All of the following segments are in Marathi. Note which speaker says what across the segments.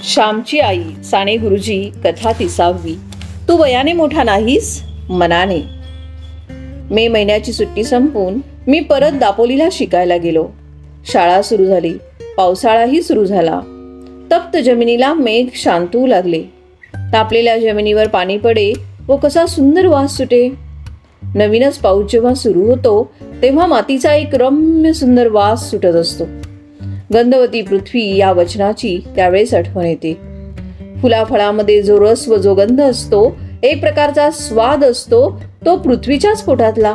Speaker 1: श्यामची आई साने गुरुजी कथा 30वी. तू वयाने मोठा नाहीस, मनाने. मे महिन्याची सुट्टी संपून मी परत दापोलीला शिकायला गेलो. शाळा सुरू झाली, पावसाळाही सुरू झाला. तप्त जमिनीला मेघ शांतू लागले. तापलेल्या जमिनीवर पाणी पडे व कसा सुंदर वास सुटे. नवीनच पाऊस जेव्हा सुरू होतो तेव्हा मातीचा एक रम्य सुंदर वास सुटत असतो. गंधवती पृथ्वी या वचनाची त्यावेळेस आठवण येते. फुलाफळामध्ये जो रस व जो गंध असतो, एक प्रकारचा स्वाद असतो, तो पृथ्वीच्याच पोटातला.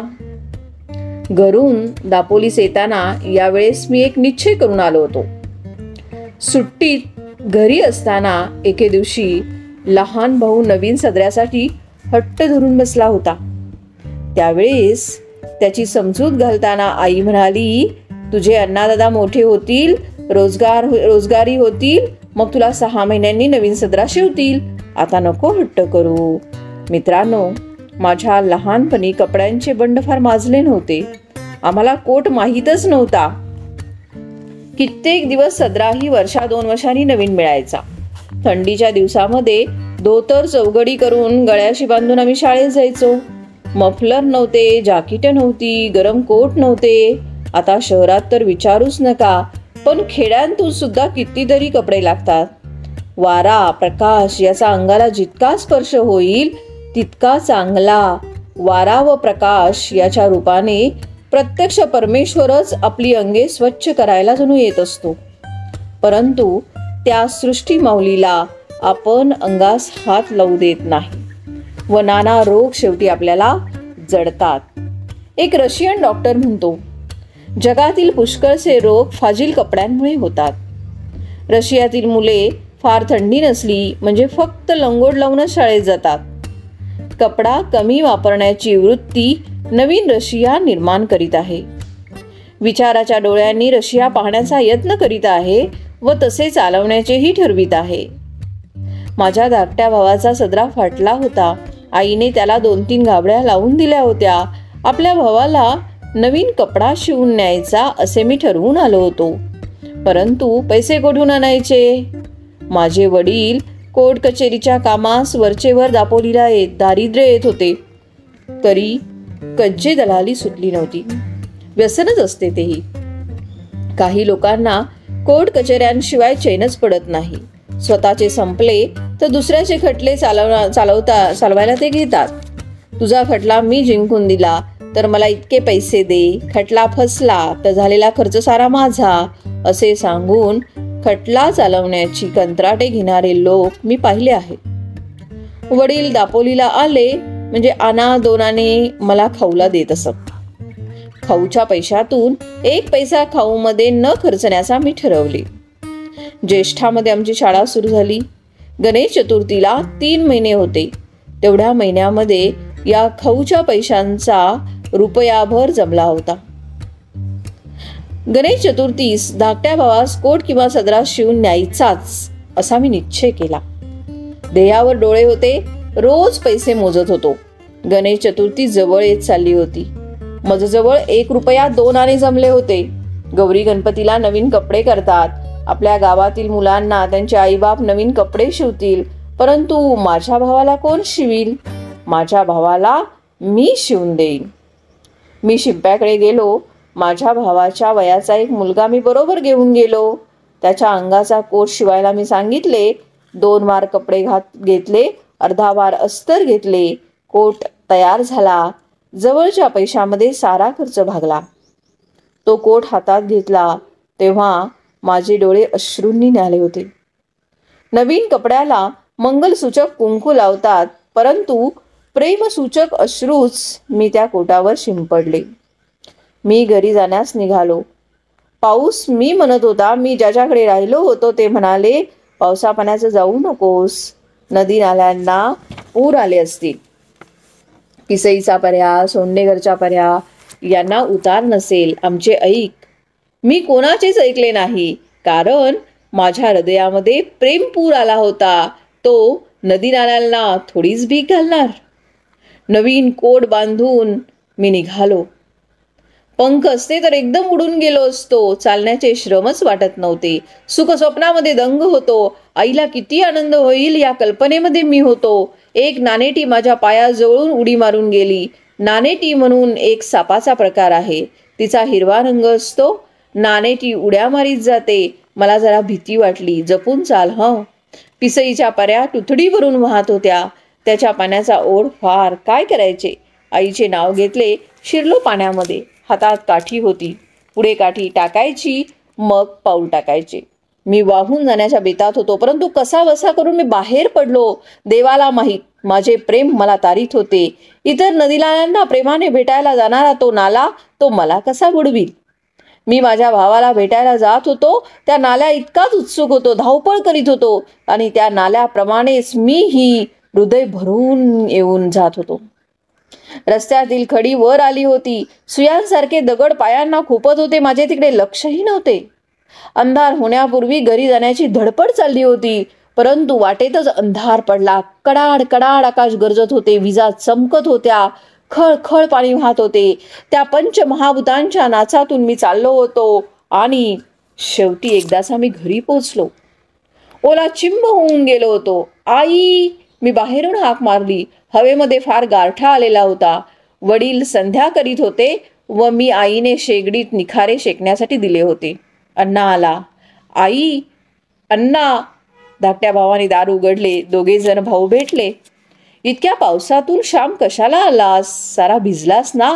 Speaker 1: घरून दापोलीस येताना यावेळेस मी एक निश्चय करून आलो होतो. सुट्टीत घरी असताना एके दिवशी लहान भाऊ नवीन सदऱ्यासाठी हट्ट धरून बसला होता. त्यावेळेस त्याची समजूत घालताना आई म्हणाली, तुझे अण्णादादा मोठे होतील, रोजगारी होतील, मग तुला 6 महिन्यांनी नवीन सदरा शिवतील. आता नको हट्ट करू. मित्रांनो, माझ्या लहानपणी कपड्यांचे बंड फार माजले नव्हते. आम्हाला कोट माहीतच नव्हता. कित्येक दिवस सदराही वर्षा 2 वर्षांनी नवीन मिळायचा. थंडीच्या दिवसामध्ये धोतर चौघडी करून गळ्याशी बांधून आम्ही शाळेत जायचो. मफलर नव्हते, जाकीट नव्हती, गरम कोट नव्हते. आता शहरात तर विचारूच नका, पण खेड्यांतून सुद्धा कितीतरी कपडे लागतात. वारा, प्रकाश याचा अंगाला जितका स्पर्श होईल तितका चांगला. वारा व प्रकाश याच्या रूपाने प्रत्यक्ष परमेश्वरच आपली अंगे स्वच्छ करायला जणू येत असतो. परंतु त्या सृष्टी माऊलीला आपण अंगास हात लावू देत नाही व नाना रोग शेवटी आपल्याला जडतात. एक रशियन डॉक्टर म्हणतो, जगातील पुष्कळसे रोग फाजील कपड्यांमुळे होतात. रशियातील मुले फार थंडी नसली म्हणजे फक्त लंगोट लावूनच शाळेत जातात. कपडा कमी वापरण्याची वृत्ती नवीन रशिया निर्माण करीत आहे. विचाराच्या डोळ्यांनी रशिया पाहण्याचा यत्न करीत आहे व तसे चालवण्याचेही ठरवित आहे. माझ्या धाकट्या भावाचा सदरा फाटला होता. आईने त्याला 2-3 घाबड्या लावून दिल्या होत्या. आपल्या भावाला नवीन कपडा शिवून न्यायचा असे मी ठरवून आलो होतो. परंतु पैसे कुठून आणायचे? माझे वडील कोर्ट कचेरीच्या कामास वरचेवर दापोलीला दारिद्र्य येत होते. तरी कज्जे दलाली सुटली नव्हती. व्यसनच असते तेही. काही लोकांना कोर्ट कचेऱ्यांशिवाय चैनच पडत नाही. स्वतःचे संपले तर दुसऱ्याचे खटले चालवायला ते घेतात. तुझा खटला मी जिंकून दिला तर मला इतके पैसे दे, खटला फसला तर झालेला खर्च सारा माझा, असे सांगून खटला चालवण्याची कंत्राटे घेणारे लोक मी पाहिले आहेत. वडील दापोलीला आले म्हणजे आना-दोनाने मला खाऊला देत असत. खाऊच्या पैशातून 1 पैसा खाऊमध्ये न खर्चण्याचा मी ठरवले. ज्येष्ठामध्ये आमची शाळा सुरू झाली. गणेश चतुर्थीला 3 महिने होते. तेवढ्या महिन्यामध्ये या खाऊच्या पैशांचा रुपयाभर जमला होता. गणेश चतुर्थीस धाकट्या भावास कोट किंवा सदरा शिवून न्यायचाच असा मी निश्चय केला. देहावर डोळे होते. रोज पैसे मोजत होतो. गणेश चतुर्थी जवळ येत चालली होती. माझ्याजवळ 1 रुपया 2 आणे जमले होते. गौरी गणपतीला नवीन कपडे करतात. आपल्या गावातील मुलांना त्यांचे आईबाप नवीन कपडे शिवतील. परंतु माझ्या भावाला कोण शिवील? माझ्या भावाला मी शिवून देईन. मी शिंप्याकडे गेलो. माझ्या भावाच्या वयाचा एक मुलगा मी बरोबर घेऊन गेलो. त्याच्या अंगाचा कोट शिवायला मी सांगितले. 2 वार कपडे घेतले, अर्धा वार अस्तर घेतले. कोट तयार झाला. जवळच्या पैशामध्ये सारा खर्च भागला. तो कोट हातात घेतला तेव्हा माझे डोळे अश्रूंनी न्याले होते. नवीन कपड्याला मंगलसूचक कुंकू लावतात, परंतु प्रेमसूचक अश्रूच मी त्या कोटावर शिंपडले. मी घरी जाण्यास निघालो. पाऊस मी म्हणत होता. मी ज्याच्याकडे राहिलो होतो ते म्हणाले, पावसापाण्याचं जाऊ नकोस, नदी नाल्यांना पूर आले असतील. पिसईचा पर्या, सोंडेघरच्या पर्या यांना उतार नसेल. आमचे ऐक. मी कोणाचेच ऐकले नाही, कारण माझ्या हृदयामध्ये प्रेमपूर आला होता. तो नदी नाल्यांना थोडीच भीक घालणार. नवीन कोट बांधून मी निघालो. पंख असते तर एकदम उडून गेलो असतो. चालण्याचे श्रमच वाटत नव्हते. सुख स्वप्नामध्ये दंग होतो. आईला किती आनंद होईल या कल्पनेमध्ये मी होतो. एक नानेटी माझ्या पायाजवळून उडी मारून गेली. नानेटी म्हणून एक सापाचा प्रकार आहे. तिचा हिरवा रंग असतो. नानेटी उड्या मारीत जाते. मला जरा भीती वाटली. जपून चाल हं. पिसईच्या पर्या तुथडी भरून वाहत होत्या. त्याच्या पाण्याचा ओढ फार. काय करायचे? आईचे नाव घेतले. शिरलो पाण्यामध्ये. हातात काठी होती. पुढे काठी टाकायची, मग पाऊल टाकायचे. मी वाहून जाण्याच्या बेतात होतो, परंतु कसा वसा करून मी बाहेर पडलो देवाला माहीत. माझे प्रेम मला तारीत होते. इतर नदीनाल्यांना प्रेमाने भेटायला जाणारा तो नाला, तो मला कसा बुडवील? मी माझ्या भावाला भेटायला जात होतो. त्या नाल्या इतकाच उत्सुक होतो. धावपळ करीत होतो आणि त्या नाल्याप्रमाणेच मीही हृदय भरून येऊन जात होतो. रस्त्यातील खडी वर आली होती. सुयांसारखे दगड पायांना खुपत होते. माझे तिकडे लक्षही नव्हते. अंधार होण्यापूर्वी घरी जाण्याची धडपड चालली होती, परंतु वाटेतच अंधार पडला. कडाड कडाड आकाश गरजत होते. विजा चमकत होत्या. खळखळ पाणी वाहत होते. त्या पंचमहाभूतांच्या नाचातून मी चाललो होतो आणि शेवटी एकदाचा मी घरी पोचलो. ओला चिंब होऊन गेलो होतो. आई, मी बाहेरून हाक मारली. हवेमध्ये फार गारठा आलेला होता. वडील संध्या करीत होते व मी आईने शेगडीत निखारे शेकण्यासाठी दिले होते. अण्णा आला. आई, अण्णा. धाकट्या भावाने दार उघडले. दोघे जण भाऊ भेटले. इतक्या पावसातून श्याम कशाला आलास? सारा भिजलास ना?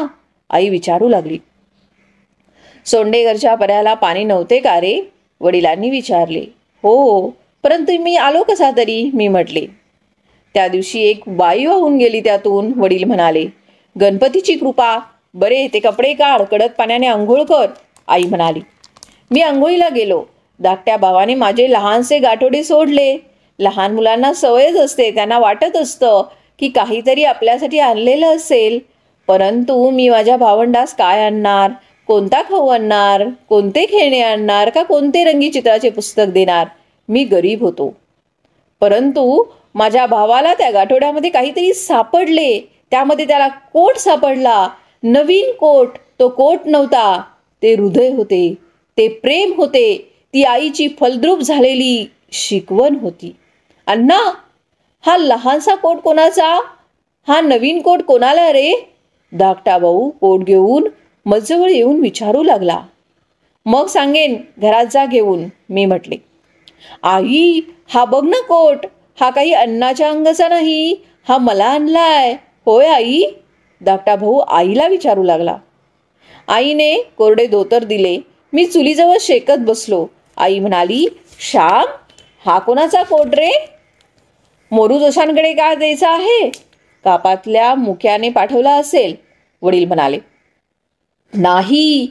Speaker 1: आई विचारू लागली. सोंडेघरच्या पर्याला पाणी नव्हते का रे? वडिलांनी विचारले. हो, परंतु मी आलो कसा तरी, मी म्हटले. त्या दिवशी एक बाई वाहून गेली त्यातून, वडील म्हणाले. गणपतीची कृपा. बरे, ते कपडे काढ, कडक पाण्याने आंघोळ कर, आई म्हणाली. मी आंघोळीला गेलो. धाकट्या भावाने माझे लहानसे गाठोडे सोडले. लहान मुलांना सवयच असते. त्यांना वाटत असतं की काहीतरी आपल्यासाठी आणलेलं असेल. परंतु मी माझ्या भावंडास काय आणणार? कोणता खाऊ आणणार? कोणते खेळणे आणणार? का कोणते रंगी चित्राचे पुस्तक देणार? मी गरीब होतो. परंतु माझ्या भावाला त्या गाठोड्यामध्ये काहीतरी सापडले. त्यामध्ये त्याला कोट सापडला. नवीन कोट. तो कोट नव्हता, ते हृदय होते. ते प्रेम होते. ती आईची फलद्रूप झालेली शिकवण होती. अण्णा, हा लहानसा कोट कोणाचा? हा नवीन कोट कोणाला रे? धाकटा भाऊ कोट घेऊन मजवळ येऊन विचारू लागला. मग सांगेन, घरात जा घेऊन, मी म्हटले. आई, हा बघ ना कोट. हा काही अण्णाच्या अंगाचा नाही. हा मला आणलाय. होय आई? धाकटा भाऊ आईला विचारू लागला. आईने कोरडे धोतर दिले. मी चुलीजवळ शेकत बसलो. आई म्हणाली, श्याम, हा कोणाचा कोट रे? मोरू जोशांकडे का द्यायचा आहे? कापातल्या मुक्याने पाठवला असेल, वडील म्हणाले. नाही,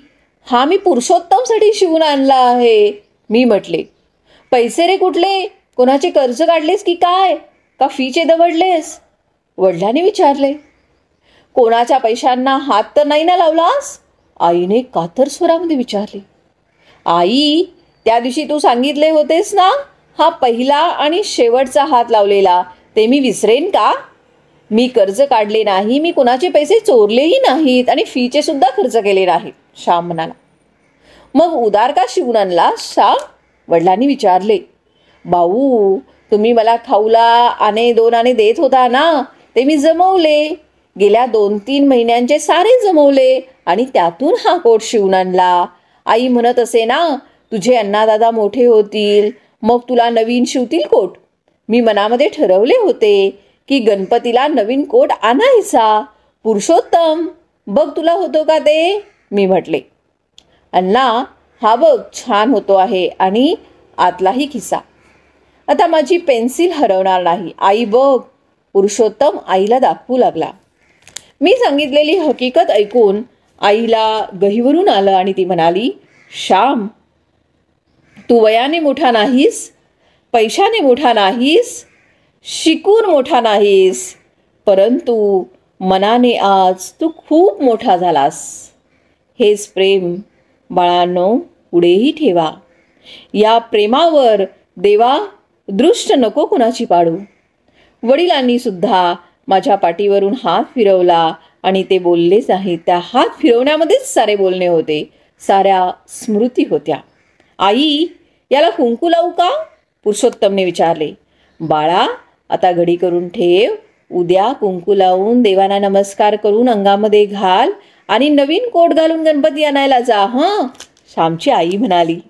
Speaker 1: हा मी पुरुषोत्तमसाठी शिवून आणला आहे, मी म्हटले. पैसे रे कुठले? कोणाचे कर्ज काढलेस की काय? का फीचे दवडलेस? वडिलांनी विचारले. कोणाच्या पैशांना हात तर नाही ना लावलास? आईने कातर स्वरामध्ये विचारले. आई, त्या दिवशी तू सांगितले होतेस ना, हा पहिला आणि शेवटचा हात लावलेला, ते मी विसरेन का? मी कर्ज काढले नाही. मी कुणाचे पैसे चोरलेही नाहीत आणि फीचे सुद्धा खर्च केले नाहीत, श्याम म्हणाला. मग उदार का शिवून आणला श्याम? वडिलांनी विचारले. भाऊ, तुम्ही मला खाऊला आणे 2 आणे देत होता ना, ते मी जमवले. गेल्या 2-3 महिन्यांचे सारे जमवले आणि त्यातून हा कोट शिवून आणला. आई म्हणत असे ना, तुझे अण्णादादा मोठे होतील, मग तुला नवीन शिवतील कोट. मी मनामध्ये ठरवले होते की गणपतीला नवीन कोट आणायचा. पुरुषोत्तम, बघ तुला होतो का ते, मी म्हटले. अण्णा, हा बघ छान होतो आहे आणि आतलाही खिसा. आता माझी पेन्सिल हरवणार नाही. आई बघ, पुरुषोत्तम आईला दाखवू लागला. मी सांगितलेली हकीकत ऐकून आईला गहिवरून आलं आणि ती म्हणाली, श्याम, तू वयाने मोठा नाहीस, पैशाने मोठा नाहीस, शिकून मोठा नाहीस, परंतु मनाने आज तू खूप मोठा झालास. हेच प्रेम बाळांनो पुढेही ठेवा. या प्रेमावर देवा दृष्ट नको कुणाची पाडू. वडिलांनी सुद्धा माझ्या पाठीवरून हात फिरवला आणि ते बोललेच नाही, त्या हात फिरवण्यामध्येच सारे बोलणे होते, साऱ्या स्मृती होत्या. आई, याला कुंकू लावू का? पुरुषोत्तमने विचारले. बाळा, आता घडी करून ठेव. उद्या कुंकू लावून देवांना नमस्कार करून अंगामध्ये घाल आणि नवीन कोट घालून गणपती आणायला जा हं, श्यामची आई म्हणाली.